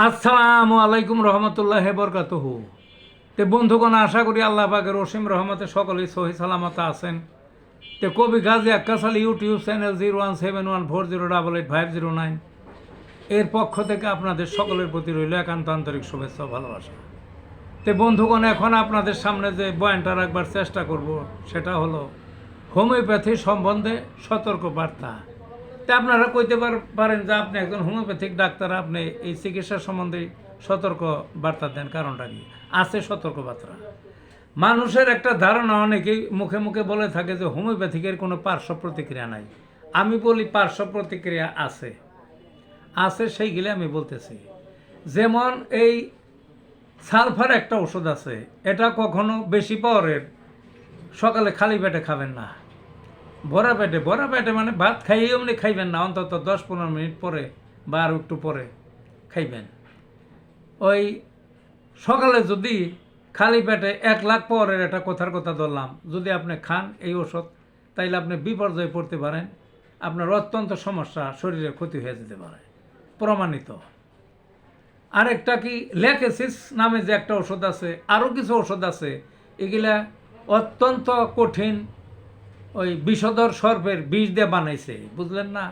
আসসালামু আলাইকুম রহমতুল্লাহ বরকাতুহু। তে বন্ধুগণ, আশা করি আল্লাহ পাকের অসীম রহমতে সকলেই সহি সালামত আছেন। তে কবি গাজী আক্কাস আলী ইউটিউব চ্যানেল 017140885009 এর পক্ষ থেকে আপনাদের সকলের প্রতি রইল একান্ত আন্তরিক শুভেচ্ছা ও ভালোবাসা। তে বন্ধুগণ, এখন আপনাদের সামনে যে বয়ানটা রাখবার চেষ্টা করব সেটা হলো হোমিওপ্যাথি সম্বন্ধে সতর্ক বার্তা। তা আপনারা কইতে পারেন যে আপনি একজন হোমিওপ্যাথিক ডাক্তার, আপনি এই চিকিৎসা সম্বন্ধে সতর্ক বার্তা দেন, কারণটা কি? আছে সতর্ক বার্তা। মানুষের একটা ধারণা, অনেকেই মুখে মুখে বলে থাকে যে হোমিওপ্যাথিকের কোনো পার্শ্ব প্রতিক্রিয়া নাই। আমি বলি পার্শ্ব প্রতিক্রিয়া আছে, সেইগুলি আমি বলতেছি। যেমন এই সালফার একটা ওষুধ আছে, এটা কখনো বেশি পাওয়ারের সকালে খালি পেটে খাবেন না। ভরা পেটে মানে ভাত খাইয়ে এমনি খাইবেন না, অন্তত 10-15 মিনিট পরে বা আরও একটু পরে খাইবেন। ওই সকালে যদি খালি পেটে 1 লাখ পাওয়ারের একটা কথার কথা ধরলাম, যদি আপনি খান এই ওষুধ, তাইলে আপনি বিপর্যয়ে পড়তে পারেন, আপনার অত্যন্ত সমস্যা, শরীরের ক্ষতি হয়ে যেতে পারে, প্রমাণিত। আরেকটা কি, ল্যাকেসিস নামে যে একটা ওষুধ আছে, আরও কিছু ওষুধ আছে, এগুলা অত্যন্ত কঠিন, ওই বিষধর সর্পের বিষ দিয়ে বানাইছে, বুঝলেন না?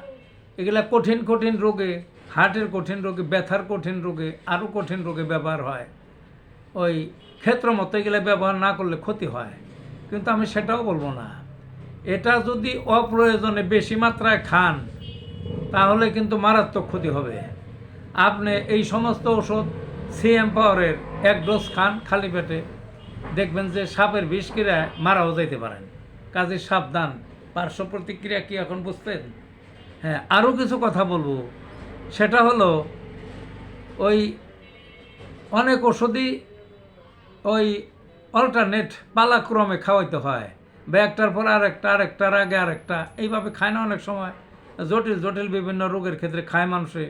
এগুলা কঠিন কঠিন রোগে, হার্টের কঠিন রোগে, ব্যথার কঠিন রোগে, আরও কঠিন রোগে ব্যবহার হয়। ওই ক্ষেত্র মতো এগুলো ব্যবহার না করলে ক্ষতি হয়, কিন্তু আমি সেটাও বলবো না। এটা যদি অপ্রয়োজনে বেশি মাত্রায় খান তাহলে কিন্তু মারাত্মক ক্ষতি হবে। আপনি এই সমস্ত ওষুধ সিএম পাওয়ারের 1 ডোজ খান খালি পেটে, দেখবেন যে সাপের বিষ কিরায় মারাও যাইতে পারেন। কাজে সাবধান। পার্শ্ব প্রতিক্রিয়া কি এখন বুঝতেন? হ্যাঁ, আরও কিছু কথা বলবো, সেটা হলো ওই অনেক ওষুধই ওই অল্টারনেট পালাক্রমে খাওয়াইতে হয়, বা একটার পর আরেকটার আগে আরেকটা, এইভাবে খায় না। অনেক সময় জটিল বিভিন্ন রোগের ক্ষেত্রে খায় মানুষে,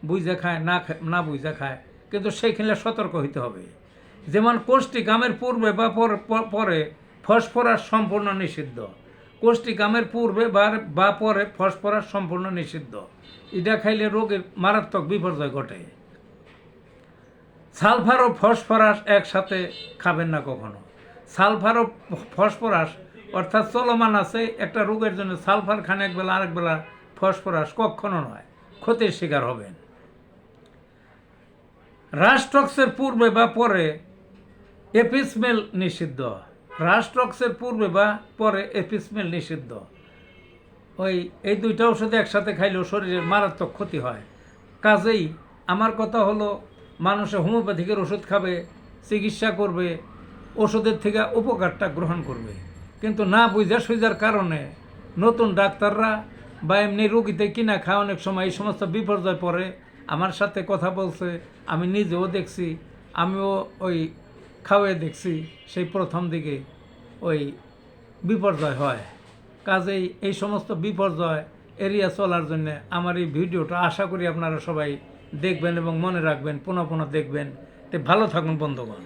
বুঝে খায় না বুঝে খায়, কিন্তু সেইখানে সতর্ক হইতে হবে। যেমন কোষ্ঠিকামের পূর্বে বা পরে ফসফরাস সম্পূর্ণ নিষিদ্ধ। কোষ্ঠিকামের পূর্বে বা পরে ফসফরাস সম্পূর্ণ নিষিদ্ধ। এটা খাইলে রোগের মারাত্মক বিপর্যয় ঘটে। সালফার ও ফসফরাস একসাথে খাবেন না কখনো। সালফার ও ফসফরাস অর্থাৎ চলমান আছে একটা রোগের জন্য, সালফার খান একবেলা, আরেকবেলা ফসফরাস কখনো নয়, ক্ষতির শিকার হবেন। রাস্টক্সের পূর্বে বা পরে এপিসমেল নিষিদ্ধ। রাস্টক্সের পূর্বে বা পরে এপিসমেল নিষিদ্ধ। এই দুইটা ওষুধ একসাথে খাইলেও শরীরের মারাত্মক ক্ষতি হয়। কাজেই আমার কথা হলো, মানুষে হোমিওপ্যাথিকের ওষুধ খাবে, চিকিৎসা করবে, ওষুধের থেকে উপকারটা গ্রহণ করবে, কিন্তু না বুঝা সুঝার কারণে নতুন ডাক্তাররা বা এমনি রোগীতে কিনা খায় অনেক সময় এই সমস্ত বিপর্যয় পড়ে। আমার সাথে কথা বলছে, আমি নিজেও দেখছি, আমিও ওই খাওয়াই দেখছি, সেই প্রথম দিকে ওই বিপর্যয় হয়। কাজেই এই সমস্ত বিপর্যয় এড়িয়ে চলার জন্য আমার এই ভিডিওটা আশা করি আপনারা সবাই দেখবেন এবং মনে রাখবেন, পুনঃ পুনঃ দেখবেন। তো ভালো থাকুন বন্ধুগণ।